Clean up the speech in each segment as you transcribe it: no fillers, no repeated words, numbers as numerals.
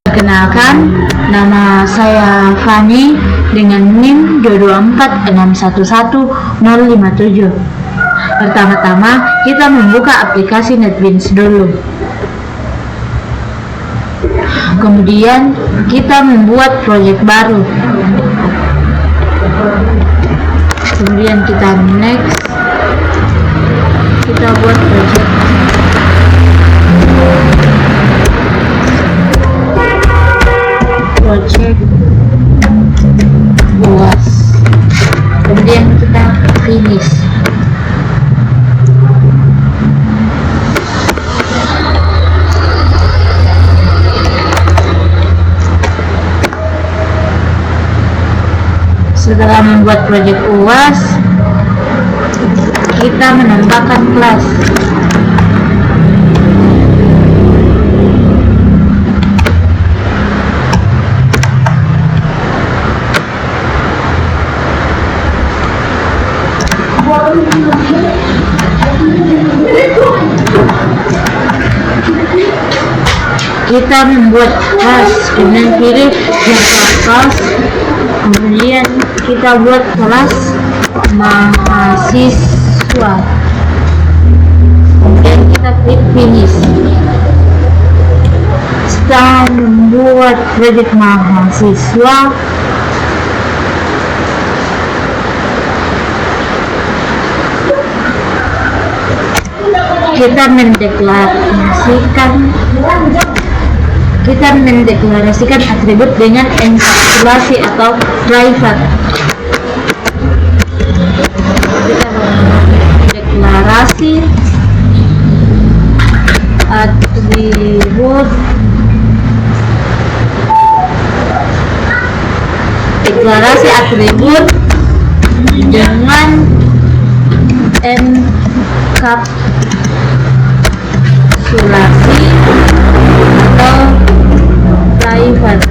Perkenalkan, nama saya Fani dengan NIM 224611057. Pertama-tama kita membuka aplikasi NetBeans dulu. Kemudian kita membuat proyek baru. Kemudian kita next. Kita buat proyek. Project UAS. Kemudian kita finish. Setelah membuat proyek UAS, kita menambahkan kelas. Kita membuat kelas dengan pilih kelas, kemudian kita buat kelas mahasiswa, kemudian kita klik finish. Setelah membuat proyek mahasiswa, kita mendeklarasikan atribut dengan enkapsulasi atau private. Kita mendeklarasi atribut dengan enkapsulasi atau private.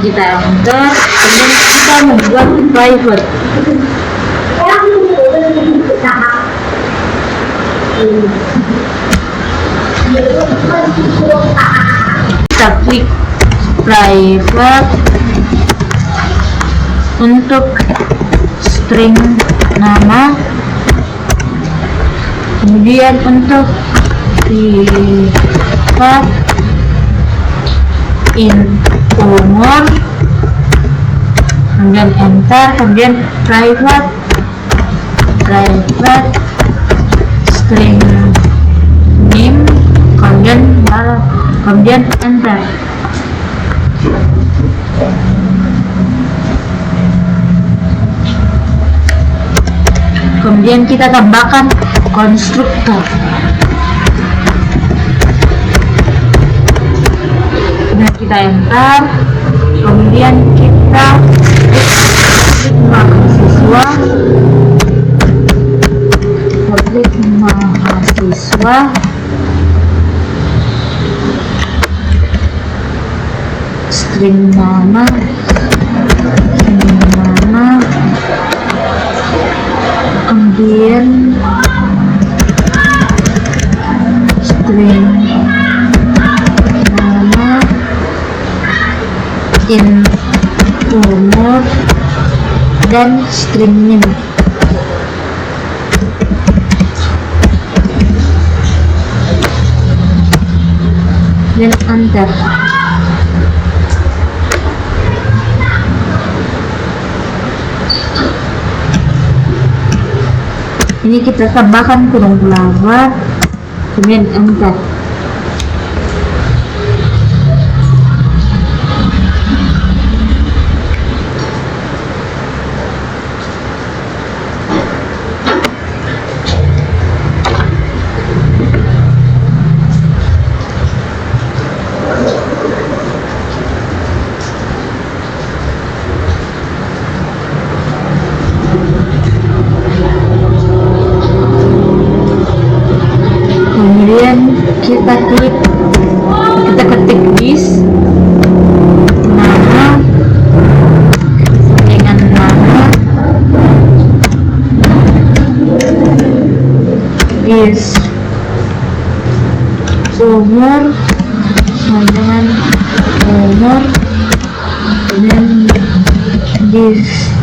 Kita enter, kemudian kita membuat private. Kita klik private untuk string nama, kemudian untuk private umur, kemudian enter, kemudian private string name, kemudian enter. Kemudian kita tambahkan konstruktor. Kemudian kita enter, kemudian kita klik mahasiswa, string nama, kemudian string nama, umur, dan string name. Dan enter. Ini kita tambahkan kurung lava, kemudian enter. kita ketik this nama dengan nama this umur dengan umur dan this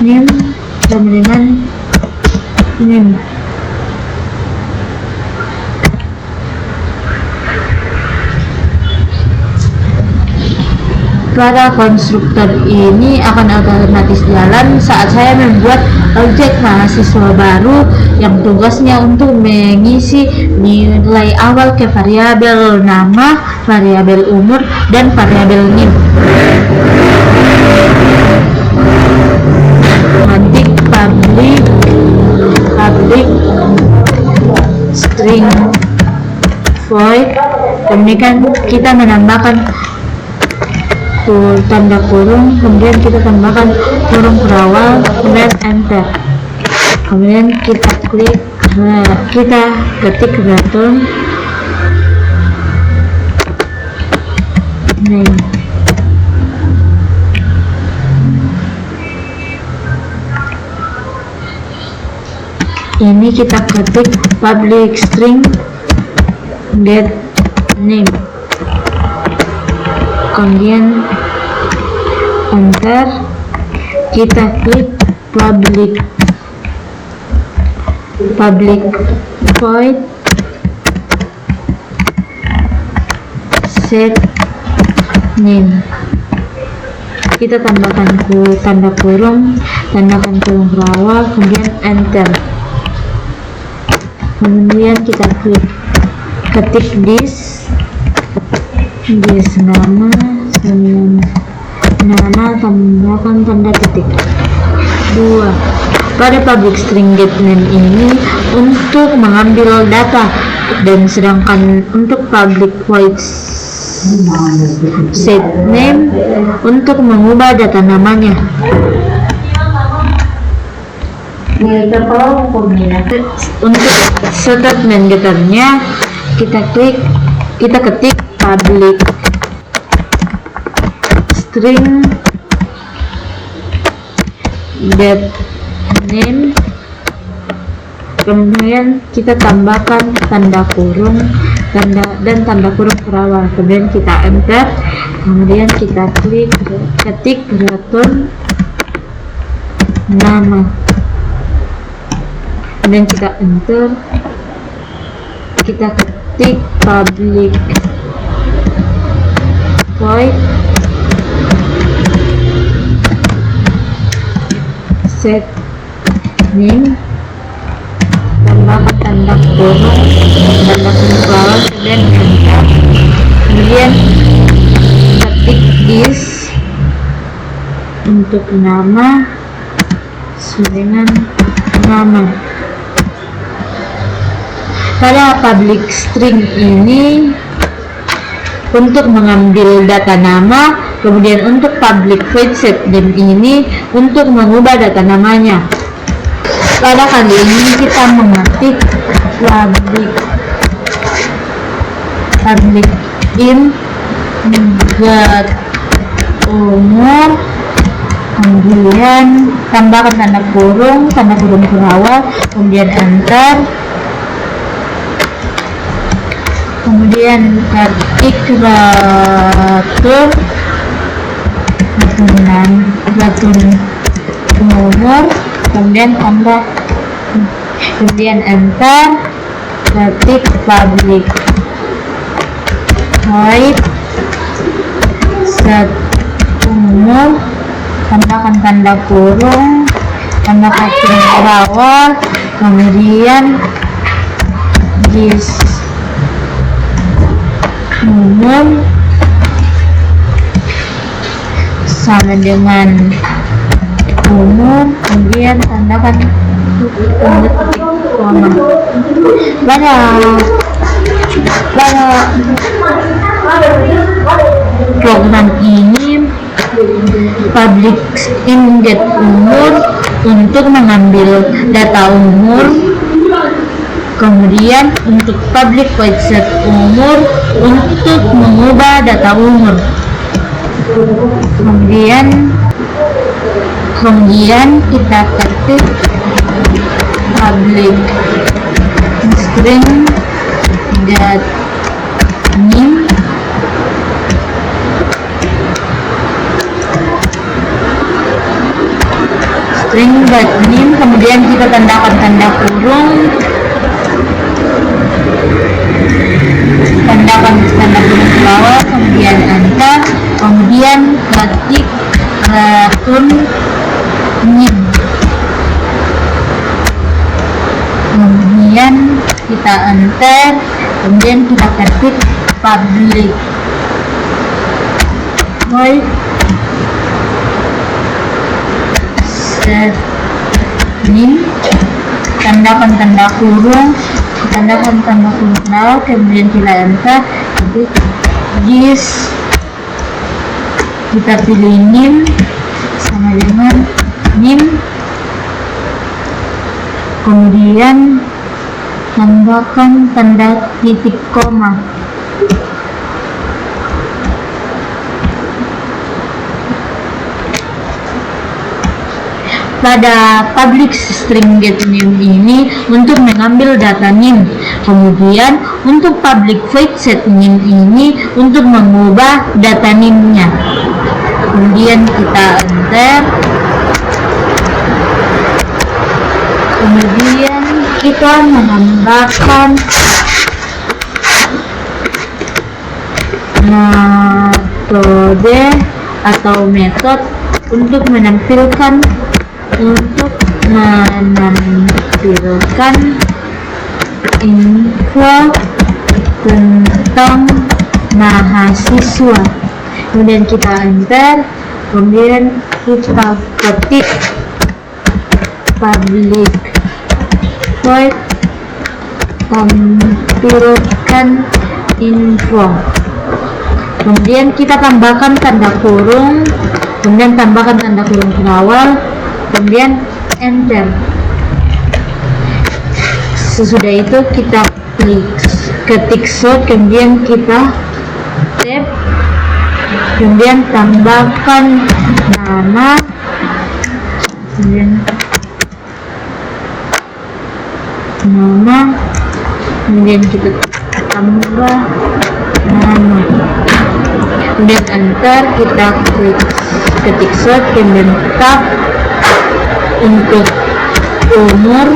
name sama dengan name. Para konstruktor ini akan otomatis jalan saat saya membuat objek mahasiswa baru yang tugasnya untuk mengisi nilai awal ke variabel nama, variabel umur, dan variabel name. Nanti public string void, kemudian kita menambahkan tanda kurung, kemudian kita tambahkan kurung berawal, kemudian enter, kemudian kita klik, kita ketik return name. Ini kita ketik public string get name, kemudian enter, kita klik public void set name, kita tambahkan tanda kurung berawal, kemudian enter, kemudian kita klik ketik this nama tambahkan tanda ketik 2. Pada public string get name ini untuk mengambil data, dan sedangkan untuk public void set name untuk mengubah data namanya. Untuk statement getternya kita ketik public string get name, kemudian kita tambahkan tanda kurung dan tanda kurung berawal, kemudian kita enter, kemudian kita ketik return nama, kemudian kita enter, kita ketik public void set name, tambahkan tanda kurung bawah, kemudian enter, kemudian ketik this untuk nama dengan nama. Pada public string ini untuk mengambil data nama, kemudian untuk public void set name ini untuk mengubah data namanya. Pada kali ini kita mengetik public int get umur, kemudian tambahkan tanda kurung berawal, kemudian enter, kemudian ketik return umur, kemudian enter, ketik public void set umur, tambahkan tanda kurung berawal, kemudian this umur sama dengan umur, kemudian tandakan tanda koma. Pada program ini public int get umur untuk mengambil data umur, Kemudian untuk public void set umur untuk mengubah data umur. Kemudian kita ketik public string get name kemudian kita tandakan tanda kurung ke bawah, kemudian enter, kemudian ketik return name, kemudian kita enter, kemudian kita ketik public void set name, tandakan tanda kurung kemudian kita enter, ketik this, kita pilih name sama dengan name, kemudian tambahkan tanda titik koma. Pada public string get name ini untuk mengambil data name, kemudian untuk public void set name ini untuk mengubah data name-nya. Kemudian kita enter, kemudian kita menambahkan metode atau metode untuk menampilkan info tentang mahasiswa. Kemudian kita enter, kemudian kita ketik public void tampilkan info, kemudian kita tambahkan tanda kurung, kemudian tambahkan tanda kurung ke awal, kemudian enter. Sesudah itu kita ketik short, kemudian kita tab, kemudian tambahkan nama, kemudian kita tambah nama, kemudian enter, kita ketik short, kemudian tab. Untuk umur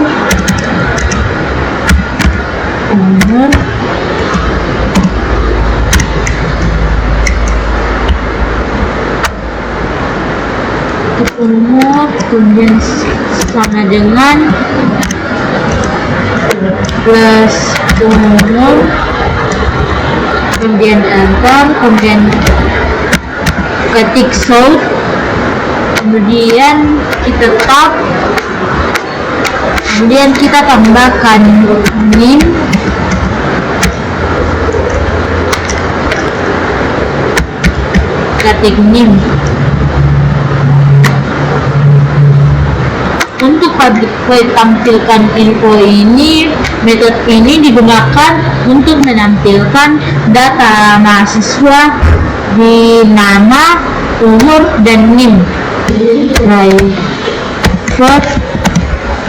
kemudian sama dengan plus umur, kemudian enter, kemudian ketik sort, kemudian kita tab, kemudian kita tambahkan name, ketik name. Untuk public void tampilkan info ini, metode ini digunakan untuk menampilkan data mahasiswa di nama, umur, dan NIM. Private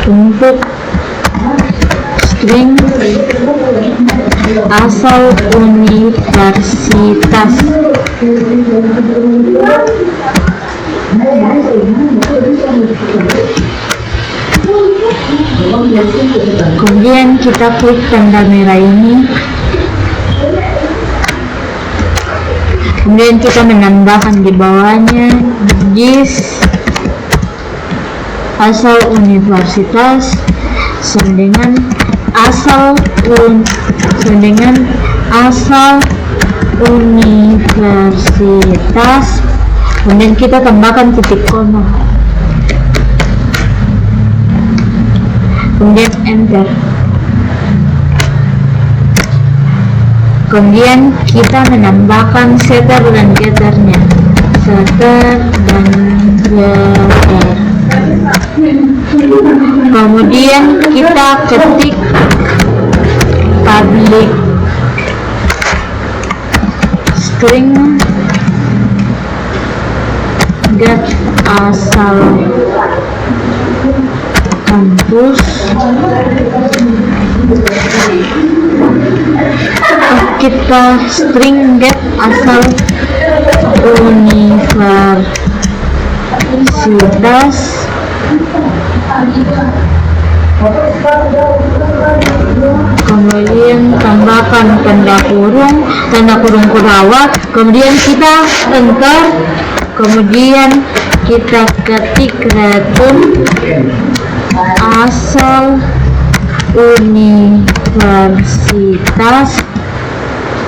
untuk string asal universitas. Kemudian kita klik tanda merah ini, kemudian kita menambahkan di bawahnya this asal universitas dengan asal universitas, kemudian kita tambahkan titik koma, kemudian enter. Kemudian kita menambahkan setter dan getternya, kemudian kita ketik public string get asal kampus. Kita string get asal universitas. Kemudian tambahkan tanda kurung kurawat, kemudian kita enter, kemudian kita ketik return asal universitas,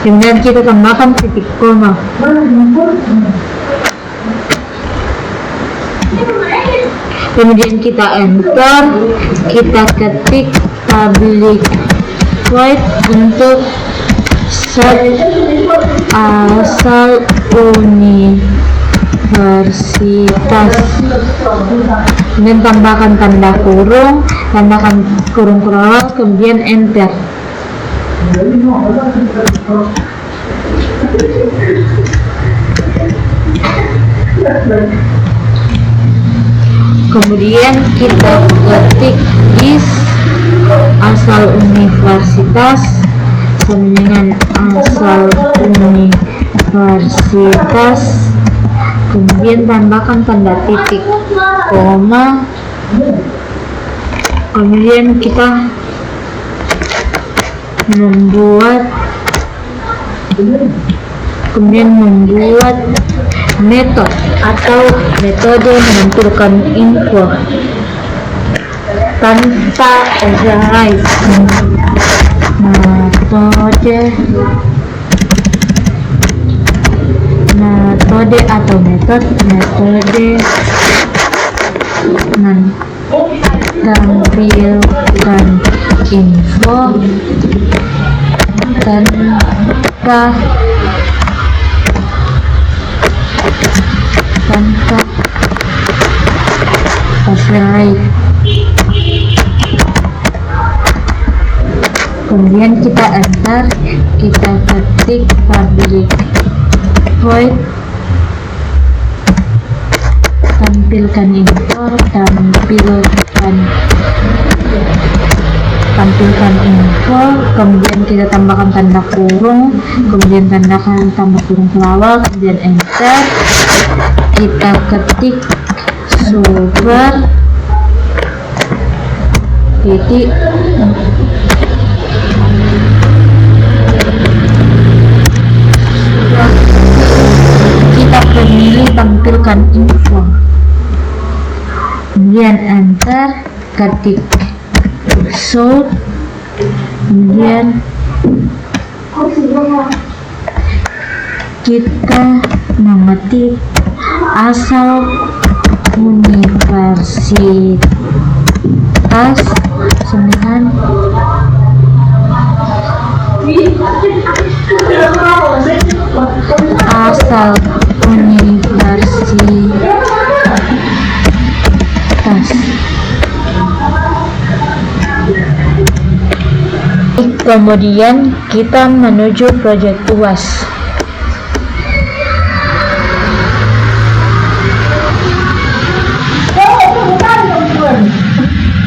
kemudian kita tambahkan titik koma. Kemudian kita enter, kita ketik public void untuk set asal universitas, dan tambahkan tanda kurung kurawat, kemudian enter. Kemudian kita ketik is asal universitas sama dengan asal universitas, kemudian tambahkan tanda titik koma, kemudian kita membuat metode atau metode menentukan info tanpa override. Metode atau metode menampilkan info tanpa override. Kemudian kita enter, kita ketik public void tampilkan info, kemudian kita tambahkan tanda kurung, kemudian tambahkan tanda kurung pelawak, kemudian enter, kita ketik super titik kita pilih tampilkan info, kemudian enter, ketik show, kemudian kita mengetik asal universitas dengan asal universitas. Kemudian kita menuju proyek UAS.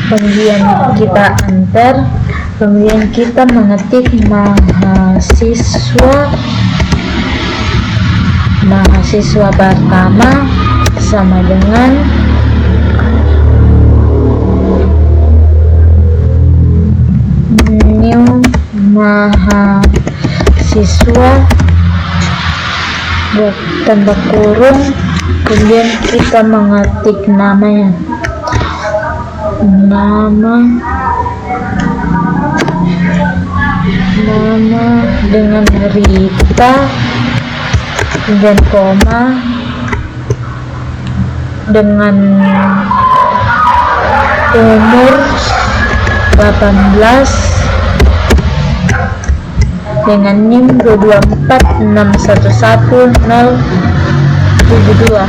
Kemudian kita enter, kemudian kita mengetik mahasiswa pertama sama dengan new mahasiswa tanda kurung, kemudian kita mengetik nama dengan Rita, dan koma dengan umur 18 dengan NIM 224611072.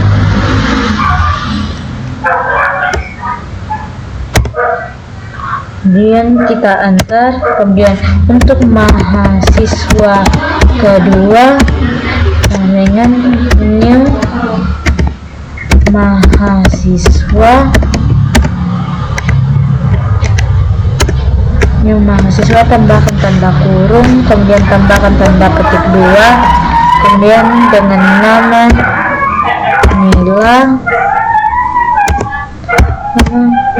kemudian kita enter. Kemudian untuk mahasiswa kedua dengan new mahasiswa tambahkan tanda kurung, kemudian tambahkan tanda petik 2, kemudian dengan nama Nila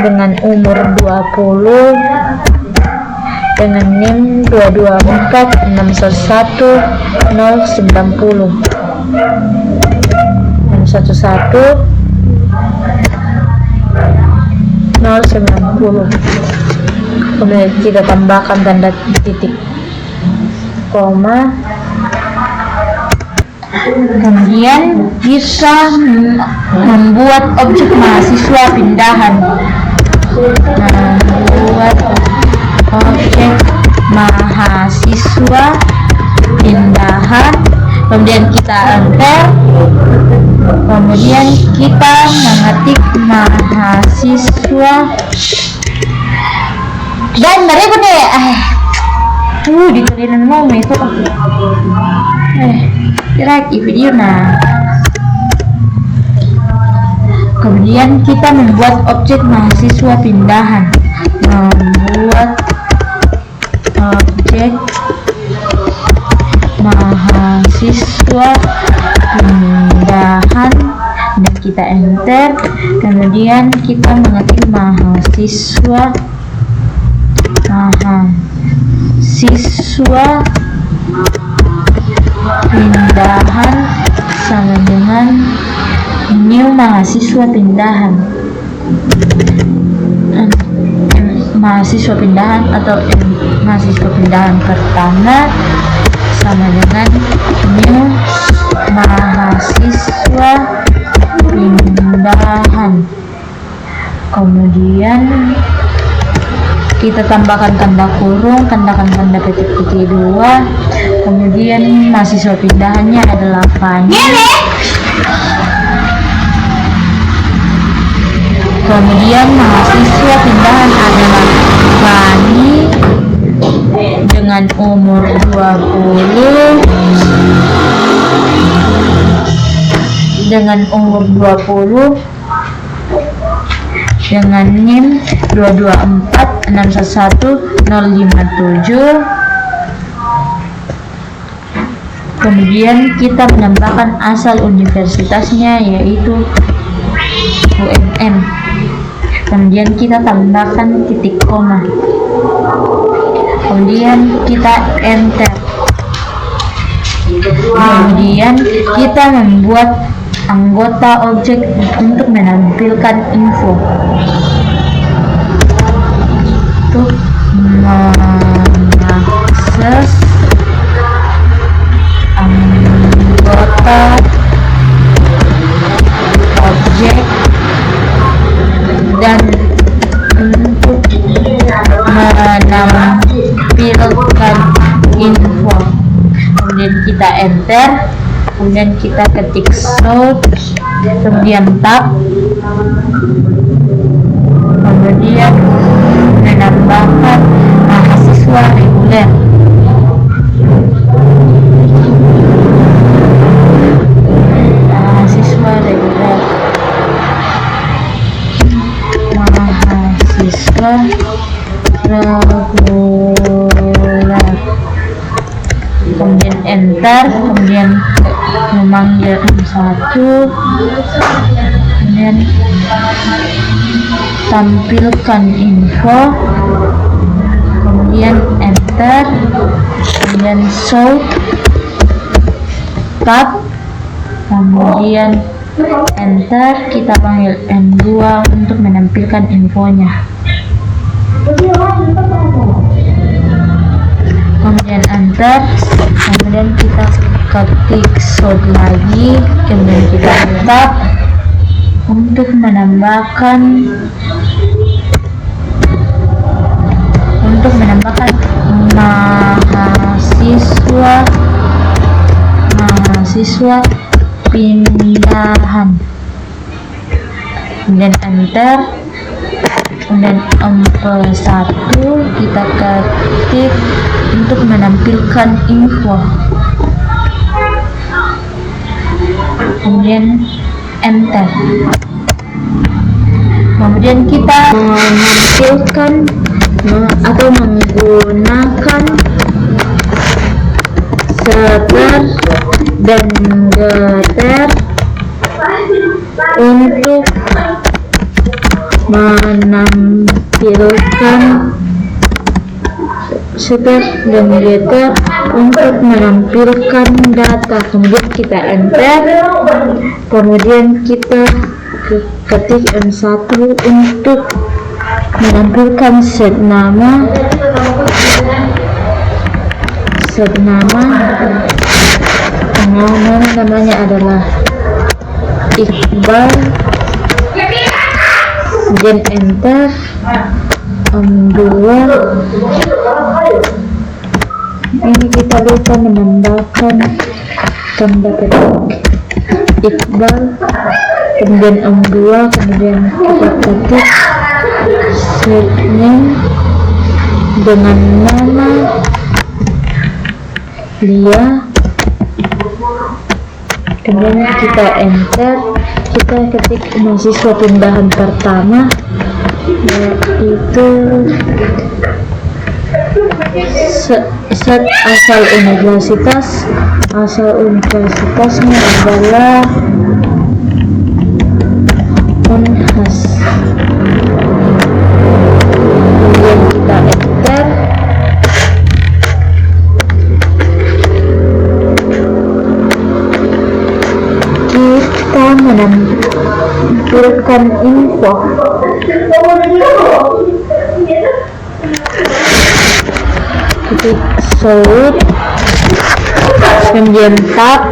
dengan umur 20, dengan NIM 224611090 611 090. Kemudian kita tambahkan tanda titik koma. Kemudian bisa membuat objek mahasiswa pindahan. Membuat objek mahasiswa pindahan. Kemudian kita enter. Kemudian kita mengetik mahasiswa dan berikut deh. Ditulisin mau itu. Like video nah. Kemudian kita membuat objek mahasiswa pindahan. Membuat objek mahasiswa pindahan dan kita enter. Kemudian kita mengetik mahasiswa pindahan sama dengan new mahasiswa pindahan. Mahasiswa pindahan atau mahasiswa pindahan pertama sama dengan new mahasiswa pindahan. Kemudian kita tambahkan tanda kurung, tambahkan tanda petik-petik 2. Kemudian mahasiswa pindahannya adalah Fani. Kemudian mahasiswa pindahan adalah Fani dengan umur 20, dengan NIM 224611057. Kemudian kita menambahkan asal universitasnya yaitu UNM. Kemudian kita tambahkan titik koma. Kemudian kita enter. Kemudian kita membuat anggota objek untuk menampilkan info. Untuk mengakses anggota objek dan untuk menampilkan info. Kemudian kita enter. Kemudian kita ketik search, kemudian tab, kemudian menambahkan mahasiswa reguler. Mahasiswa reguler. Kemudian enter, kemudian memanggil satu, kemudian tampilkan info, kemudian enter, kemudian show tab, kemudian enter, kita panggil N2 untuk menampilkan infonya. Kemudian enter, kemudian kita ketik sort lagi, kemudian kita tab untuk menambahkan mahasiswa pindahan. Kemudian enter, Kemudian ampel 1 kita ketik untuk menampilkan info. Kemudian enter. Kemudian kita menampilkan atau menggunakan setter dan getter untuk menampilkan setter dan getter untuk menampilkan data. Kemudian kita enter, kemudian kita ketik M1 untuk menampilkan set nama namanya adalah Iqbal. Kemudian enter. M2 ini kita lupa menambahkan tanda petik Iqbal, kemudian M2, kemudian kita ketik setnya dengan nama Lia, kemudian kita enter. Kita ketik mahasiswa pindahan pertama, yaitu set asal universitasnya adalah Unhas. Kemudian kita enter. Kita menampilkan info. Ketik sort, kemudian tab,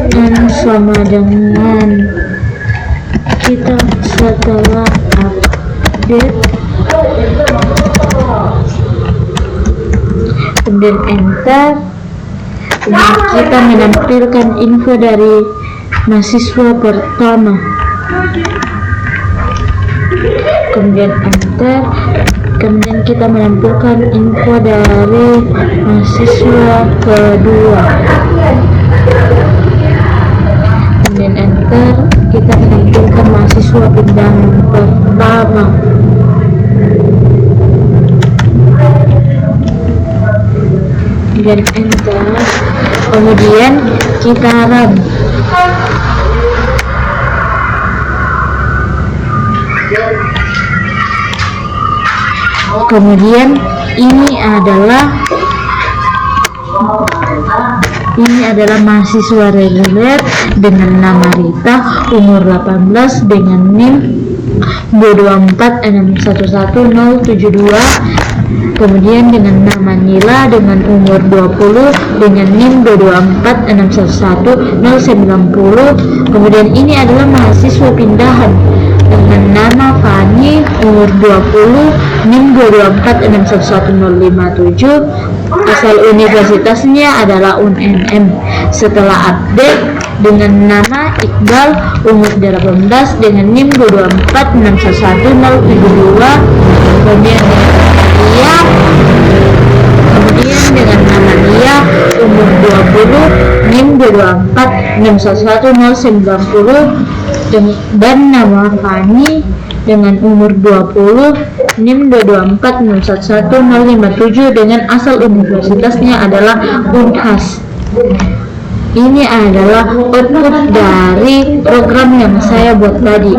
dan sama dengan kita setelah update, kemudian enter. Kemudian kita menampilkan info dari mahasiswa pertama, kemudian enter. Kemudian kita menampilkan info dari mahasiswa kedua, kemudian enter. Kita menampilkan mahasiswa pindahan pertama, kemudian enter. Kemudian kita run. Kemudian ini adalah mahasiswa reguler dengan nama Rita, umur 18, dengan NIM 224611072. Kemudian dengan nama Nila dengan umur 20 dengan NIM 224611090. Kemudian ini adalah mahasiswa pindahan dengan nama Fani, umur 20, NIM 224611057. Asal universitasnya adalah UNM. Setelah update dengan nama Iqbal, umur 18, dengan NIM 224611072. Kemudian dengan nama Lia, umur 20, NIM 224611090, dan nama Fani dengan umur 20, NIM 224611057, dengan asal universitasnya adalah Unhas. Ini adalah output dari program yang saya buat tadi.